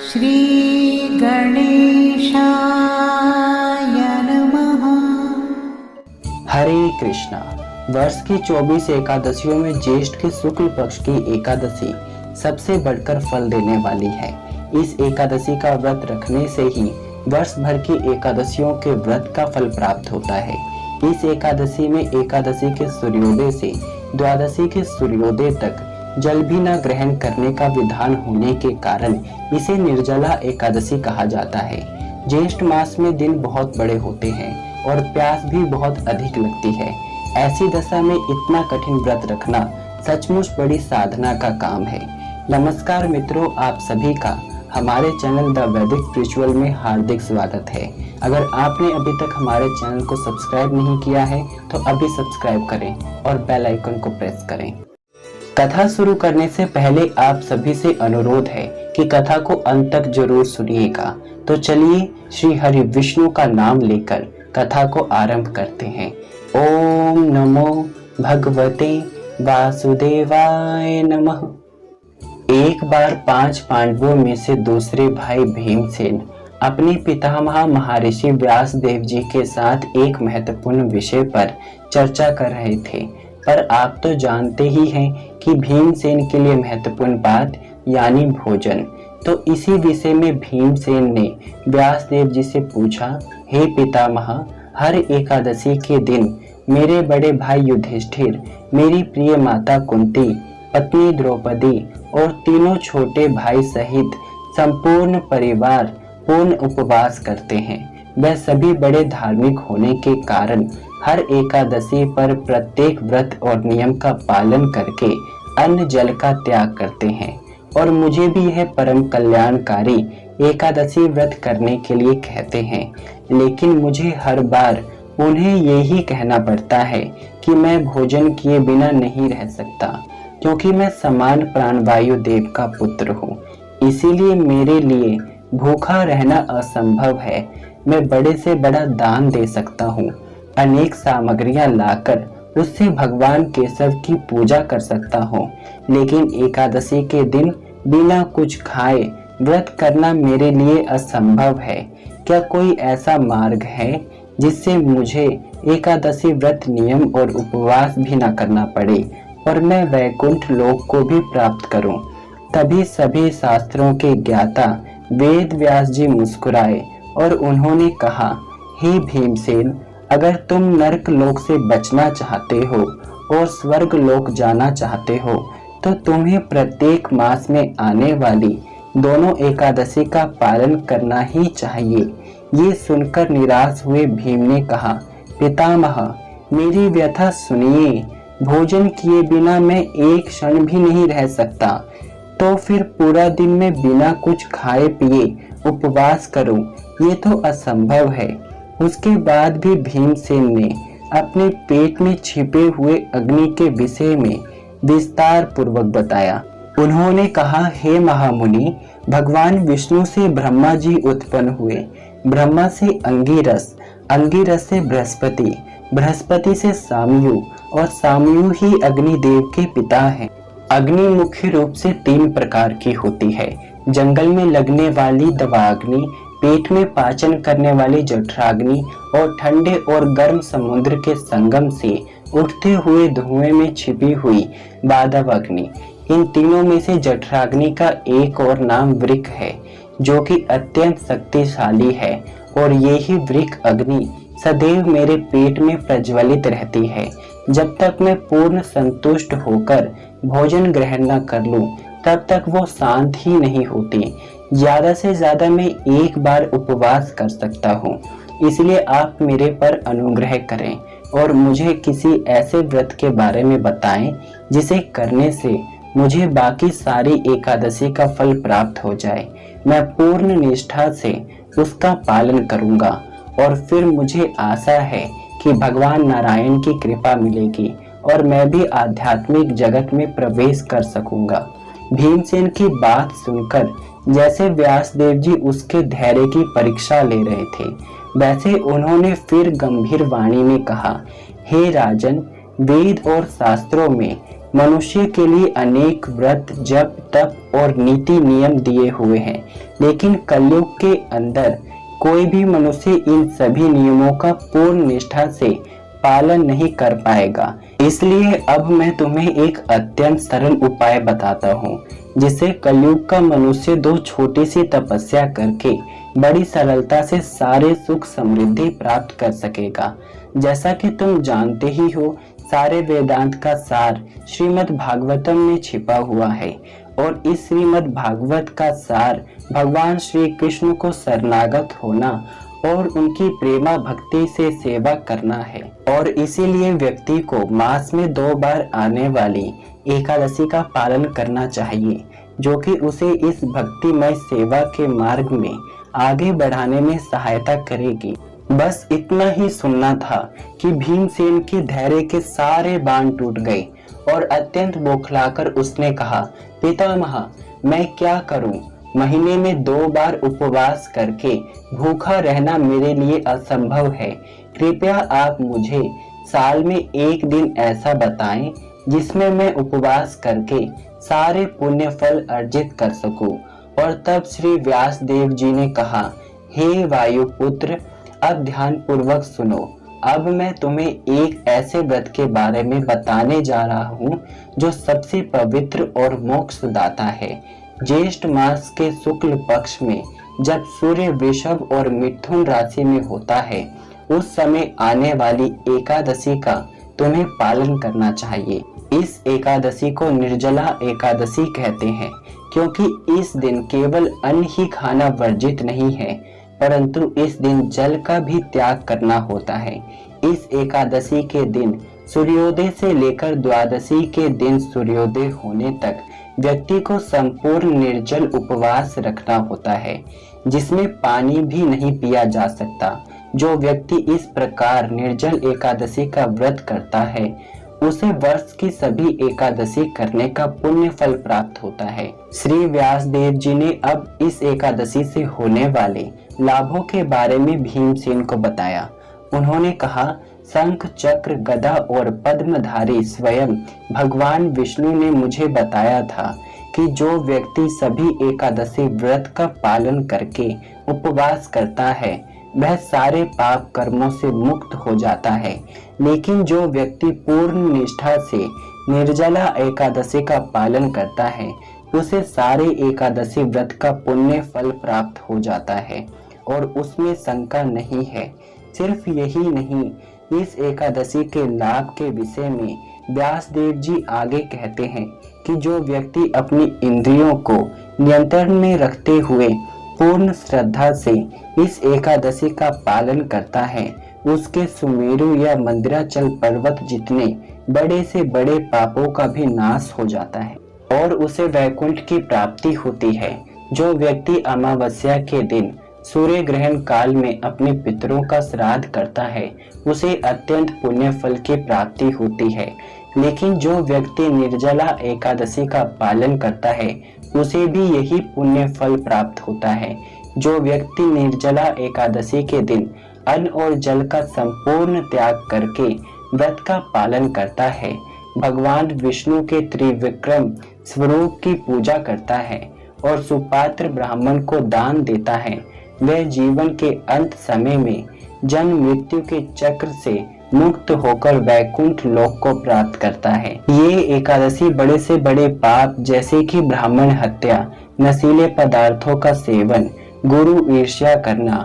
श्री गणेशाय नमः। हरे कृष्णा। वर्ष की 24 एकादशियों में ज्येष्ठ के शुक्ल पक्ष की एकादशी सबसे बढ़कर फल देने वाली है। इस एकादशी का व्रत रखने से ही वर्ष भर की एकादशियों के व्रत का फल प्राप्त होता है। इस एकादशी में एकादशी के सूर्योदय से द्वादशी के सूर्योदय तक जल भी न ग्रहण करने का विधान होने के कारण इसे निर्जला एकादशी कहा जाता है। ज्येष्ठ मास में दिन बहुत बड़े होते हैं और प्यास भी बहुत अधिक लगती है। ऐसी दशा में इतना कठिन व्रत रखना सचमुच बड़ी साधना का काम है। नमस्कार मित्रों, आप सभी का हमारे चैनल द वैदिक स्पिरिचुअल में हार्दिक स्वागत है। अगर आपने अभी तक हमारे चैनल को सब्सक्राइब नहीं किया है तो अभी सब्सक्राइब करें और बेल आइकन को प्रेस करें। कथा शुरू करने से पहले आप सभी से अनुरोध है कि कथा को अंत तक जरूर सुनिएगा। तो चलिए श्री हरि विष्णु का नाम लेकर कथा को आरंभ करते हैं। ओम नमो भगवते वासुदेवाय नमः। एक बार 5 पांडवों में से दूसरे भाई भीमसेन अपने पितामह महर्षि व्यासदेव जी के साथ एक महत्वपूर्ण विषय पर चर्चा कर रहे थे। पर आप तो जानते ही हैं कि भीमसेन के लिए महत्वपूर्ण बात यानी भोजन। तो इसी विषय में भीमसेन ने व्यासदेव जी से पूछा, हे पितामह, हर एकादशी के दिन मेरे बड़े भाई युधिष्ठिर, मेरी प्रिय माता कुंती, पत्नी द्रौपदी और तीनों छोटे भाई सहित संपूर्ण परिवार पूर्ण उपवास करते हैं। वह सभी बड़े धार्मिक होने के कारण हर एकादशी पर प्रत्येक व्रत और नियम का पालन करके अन्न जल का त्याग करते हैं और मुझे भी यह परम कल्याणकारी एकादशी व्रत करने के लिए कहते हैं। लेकिन मुझे हर बार उन्हें यही कहना पड़ता है कि मैं भोजन किए बिना नहीं रह सकता, क्योंकि मैं समान प्राणवायु देव का पुत्र हूँ। इसीलिए मेरे लिए भूखा रहना असंभव है। मैं बड़े से बड़ा दान दे सकता हूँ, अनेक सामग्रियां लाकर उससे भगवान केशव की पूजा कर सकता हूँ, लेकिन एकादशी के दिन बिना कुछ खाए व्रत करना मेरे लिए असंभव है। क्या कोई ऐसा मार्ग है जिससे मुझे एकादशी व्रत नियम और उपवास भी न करना पड़े और मैं वैकुंठ लोक को भी प्राप्त करूं? तभी सभी शास्त्रों के ज्ञाता वेद व्यास जी मुस्कुराए और उन्होंने कहा, हे भीमसेन, अगर तुम नरक लोक से बचना चाहते हो और स्वर्ग लोक जाना चाहते हो तो तुम्हें प्रत्येक मास में आने वाली दोनों एकादशी का पालन करना ही चाहिए। ये सुनकर निराश हुए भीम ने कहा, पितामह, मेरी व्यथा सुनिए। भोजन किए बिना मैं एक क्षण भी नहीं रह सकता, तो फिर पूरा दिन में बिना कुछ खाए पिए उपवास करूं, ये तो असंभव है। उसके बाद भी भीमसेन ने अपने पेट में छिपे हुए अग्नि के विषय में विस्तार पूर्वक बताया। उन्होंने कहा, हे महामुनि, भगवान विष्णु से ब्रह्मा जी उत्पन्न हुए, ब्रह्मा से अंगिरस, अंगिरस से बृहस्पति, बृहस्पति से सामयु और सामयु ही अग्निदेव के पिता हैं। अग्नि मुख्य रूप से 3 प्रकार की होती है। जंगल में लगने वाली दवाग्नि, पेट में पाचन करने वाली जठराग्नि और ठंडे और गर्म समुद्र के संगम से उठते हुए धुएं में छिपी हुई बादव अग्नि। इन तीनों में से जठराग्नि का एक और नाम वृक है, जो कि अत्यंत शक्तिशाली है, और यही वृक अग्नि सदैव मेरे पेट में प्रज्वलित रहती है। जब तक मैं पूर्ण संतुष्ट होकर भोजन ग्रहण न कर लूं, तब तक वो शांत ही नहीं होती। ज्यादा से ज्यादा मैं एक बार उपवास कर सकता हूँ। इसलिए आप मेरे पर अनुग्रह करें और मुझे किसी ऐसे व्रत के बारे में बताएं जिसे करने से मुझे बाकी सारी एकादशी का फल प्राप्त हो जाए। मैं पूर्ण निष्ठा से उसका पालन करूंगा और फिर मुझे आशा है कि भगवान नारायण की कृपा मिलेगी और मैं भी आध्यात्मिक जगत में प्रवेश कर सकूंगा। भीमसेन की बात सुनकर जैसे व्यासदेव जी उसके धैर्य की परीक्षा ले रहे थे, वैसे उन्होंने फिर गंभीर वाणी में कहा, हे राजन, वेद और शास्त्रों में मनुष्य के लिए अनेक व्रत, जप, तप और नीति नियम दिए हुए हैं, लेकिन कलयुग के अंदर कोई भी मनुष्य इन सभी नियमों का पूर्ण निष्ठा से पालन नहीं कर पाएगा। इसलिए अब मैं तुम्हें एक अत्यंत सरल उपाय बताता हूँ, जिससे कलयुग का मनुष्य दो छोटी सी तपस्या करके बड़ी सरलता से सारे सुख समृद्धि प्राप्त कर सकेगा। जैसा कि तुम जानते ही हो, सारे वेदांत का सार श्रीमद् भागवतम में छिपा हुआ है और इस श्रीमद् भागवत का सार भगवान श्री कृष्ण को शरणागत होना और उनकी प्रेमा भक्ति से सेवा करना है। और इसीलिए व्यक्ति को मास में 2 बार आने वाली एकादशी का पालन करना चाहिए, जो कि उसे इस भक्तिमय सेवा के मार्ग में आगे बढ़ाने में सहायता करेगी। बस इतना ही सुनना था कि भीमसेन के धैर्य के सारे बाण टूट गए और अत्यंत बौखलाकर उसने कहा, पितामह, मैं क्या करूं? महीने में 2 बार उपवास करके भूखा रहना मेरे लिए असंभव है। कृपया आप मुझे साल में 1 दिन ऐसा बताएं जिसमें मैं उपवास करके सारे पुण्य फल अर्जित कर सकूं। और तब श्री व्यास देव जी ने कहा, हे वायुपुत्र, अब ध्यान पूर्वक सुनो। अब मैं तुम्हें एक ऐसे व्रत के बारे में बताने जा रहा हूँ जो सबसे पवित्र और मोक्षदाता है। ज्येष्ठ मास के शुक्ल पक्ष में जब सूर्य वृषभ और मिथुन राशि में होता है, उस समय आने वाली एकादशी का तुम्हें पालन करना चाहिए। इस एकादशी को निर्जला एकादशी कहते हैं, क्योंकि इस दिन केवल अन्न ही खाना वर्जित नहीं है, परंतु इस दिन जल का भी त्याग करना होता है। इस एकादशी के दिन सूर्योदय से लेकर द्वादशी के दिन सूर्योदय होने तक व्यक्ति को संपूर्ण निर्जल उपवास रखना होता है, जिसमें पानी भी नहीं पिया जा सकता। जो व्यक्ति इस प्रकार निर्जल एकादशी का व्रत करता है, उसे वर्ष की सभी एकादशी करने का पुण्य फल प्राप्त होता है। श्री व्यास देव जी ने अब इस एकादशी से होने वाले लाभों के बारे में भीमसेन को बताया। उन्होंने कहा, शंख, चक्र, गदा और पद्मधारी स्वयं भगवान विष्णु ने मुझे बताया था कि जो व्यक्ति सभी एकादशी व्रत का पालन करके उपवास करता है, वह सारे पाप कर्मों से मुक्त हो जाता है। लेकिन जो व्यक्ति पूर्ण निष्ठा से निर्जला एकादशी का पालन करता है, उसे सारे एकादशी व्रत का पुण्य फल प्राप्त हो जाता है और उसमें शंका नहीं है। सिर्फ यही नहीं, इस एकादशी के लाभ के विषय में व्यास देव जी आगे कहते हैं कि जो व्यक्ति अपनी इंद्रियों को नियंत्रण में रखते हुए पूर्ण श्रद्धा से इस एकादशी का पालन करता है, उसके सुमेरु या मंदिराचल पर्वत जितने बड़े से बड़े पापों का भी नाश हो जाता है और उसे वैकुंठ की प्राप्ति होती है। जो व्यक्ति अमावस्या के दिन सूर्य ग्रहण काल में अपने पितरों का श्राद्ध करता है, उसे अत्यंत पुण्य फल की प्राप्ति होती है। लेकिन जो व्यक्ति निर्जला एकादशी का पालन करता है, उसे भी यही पुण्य फल प्राप्त होता है। जो व्यक्ति निर्जला एकादशी के दिन अन्न और जल का संपूर्ण त्याग करके व्रत का पालन करता है, भगवान विष्णु के त्रिविक्रम स्वरूप की पूजा करता है और सुपात्र ब्राह्मण को दान देता है, वह जीवन के अंत समय में जन्म मृत्यु के चक्र से मुक्त होकर वैकुंठ लोक को प्राप्त करता है। ये एकादशी बड़े से बड़े पाप जैसे कि ब्राह्मण हत्या, नशीले पदार्थों का सेवन, गुरु ईर्ष्या करना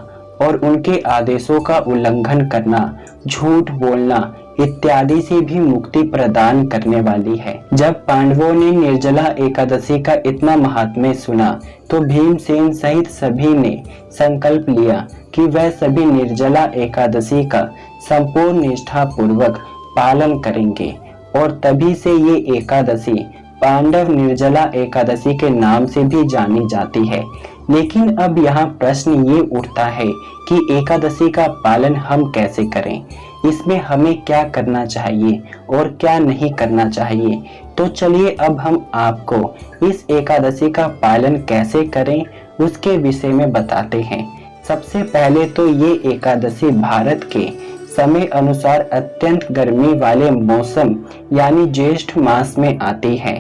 और उनके आदेशों का उल्लंघन करना, झूठ बोलना इत्यादि से भी मुक्ति प्रदान करने वाली है। जब पांडवों ने निर्जला एकादशी का इतना महात्म्य सुना, तो भीमसेन सहित सभी ने संकल्प लिया कि वह सभी निर्जला एकादशी का संपूर्ण निष्ठा पूर्वक पालन करेंगे और तभी से ये एकादशी पांडव निर्जला एकादशी के नाम से भी जानी जाती है। लेकिन अब यहाँ प्रश्न ये उठता है कि एकादशी का पालन हम कैसे करें, इसमें हमें क्या करना चाहिए और क्या नहीं करना चाहिए। तो चलिए अब हम आपको इस एकादशी का पालन कैसे करें उसके विषय में बताते हैं। सबसे पहले तो ये एकादशी भारत के समय अनुसार अत्यंत गर्मी वाले मौसम यानी ज्येष्ठ मास में आती है,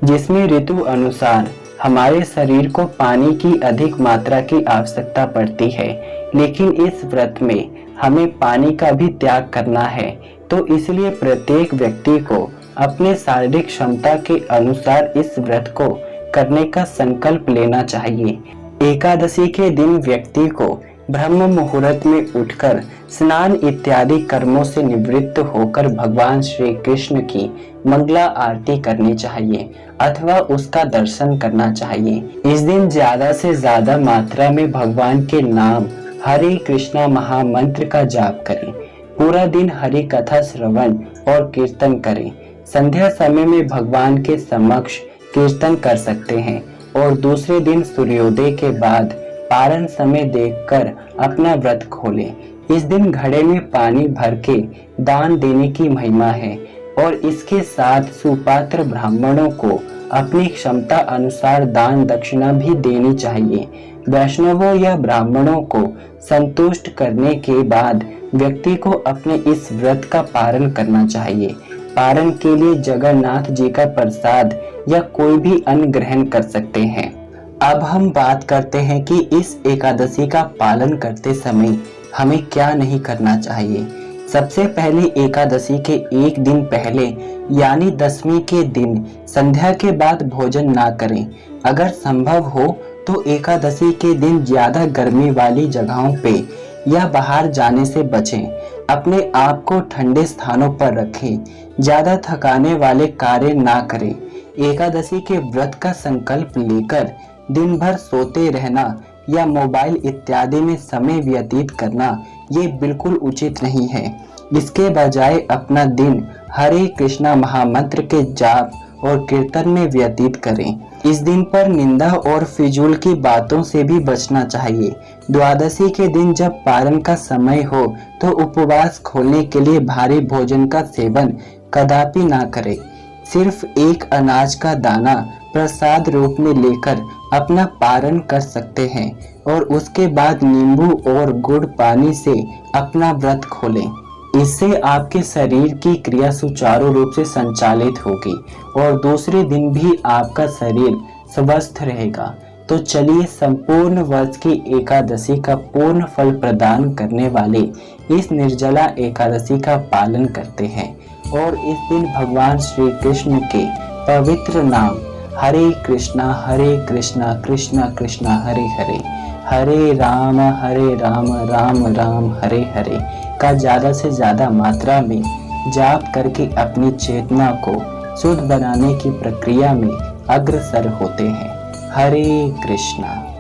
जिसमें ऋतु अनुसार हमारे शरीर को पानी की अधिक मात्रा की आवश्यकता पड़ती है। लेकिन इस व्रत में हमें पानी का भी त्याग करना है, तो इसलिए प्रत्येक व्यक्ति को अपने शारीरिक क्षमता के अनुसार इस व्रत को करने का संकल्प लेना चाहिए। एकादशी के दिन व्यक्ति को ब्रह्म मुहूर्त में उठकर स्नान इत्यादि कर्मों से निवृत्त होकर भगवान श्री कृष्ण की मंगला आरती करनी चाहिए अथवा उसका दर्शन करना चाहिए। इस दिन ज्यादा से ज्यादा मात्रा में भगवान के नाम हरे कृष्णा महामंत्र का जाप करें। पूरा दिन हरि कथा श्रवण और कीर्तन करें। संध्या समय में भगवान के समक्ष कीर्तन कर सकते हैं और दूसरे दिन सूर्योदय के बाद पारण समय देखकर अपना व्रत खोलें। इस दिन घड़े में पानी भर के दान देने की महिमा है और इसके साथ सुपात्र ब्राह्मणों को अपनी क्षमता अनुसार दान दक्षिणा भी देनी चाहिए। वैष्णवों या ब्राह्मणों को संतुष्ट करने के बाद व्यक्ति को अपने इस व्रत का पारण करना चाहिए। पारण के लिए जगन्नाथ जी का प्रसाद या कोई भी अन्न ग्रहण कर सकते हैं। अब हम बात करते हैं कि इस एकादशी का पालन करते समय हमें क्या नहीं करना चाहिए। सबसे पहले एकादशी के एक दिन पहले यानी दशमी के दिन संध्या के बाद भोजन ना करें। अगर संभव हो तो एकादशी के दिन ज्यादा गर्मी वाली जगहों पे या बाहर जाने से बचें। अपने आप को ठंडे स्थानों पर रखें। ज्यादा थकाने वाले कार्य ना करें। एकादशी के व्रत का संकल्प लेकर दिन भर सोते रहना या मोबाइल इत्यादि में समय व्यतीत करना ये बिल्कुल उचित नहीं है। इसके बजाय अपना दिन हरे कृष्णा महामंत्र के जाप और कीर्तन में व्यतीत करें। इस दिन पर निंदा और फिजूल की बातों से भी बचना चाहिए। द्वादशी के दिन जब पारण का समय हो तो उपवास खोलने के लिए भारी भोजन का सेवन कदापि ना करें। सिर्फ एक अनाज का दाना प्रसाद रूप में लेकर अपना पारण कर सकते हैं और उसके बाद नींबू और गुड़ पानी से अपना व्रत खोलें। इससे आपके शरीर की क्रिया सुचारू रूप से संचालित होगी और दूसरे दिन भी आपका शरीर स्वस्थ रहेगा। तो चलिए संपूर्ण वर्ष की एकादशी का पूर्ण फल प्रदान करने वाले इस निर्जला एकादशी का पालन करते हैं और इस दिन भगवान श्री कृष्ण के पवित्र नाम हरे कृष्णा कृष्णा कृष्णा हरे हरे, हरे राम राम राम हरे हरे का ज्यादा से ज्यादा मात्रा में जाप करके अपनी चेतना को शुद्ध बनाने की प्रक्रिया में अग्रसर होते हैं। हरे कृष्णा।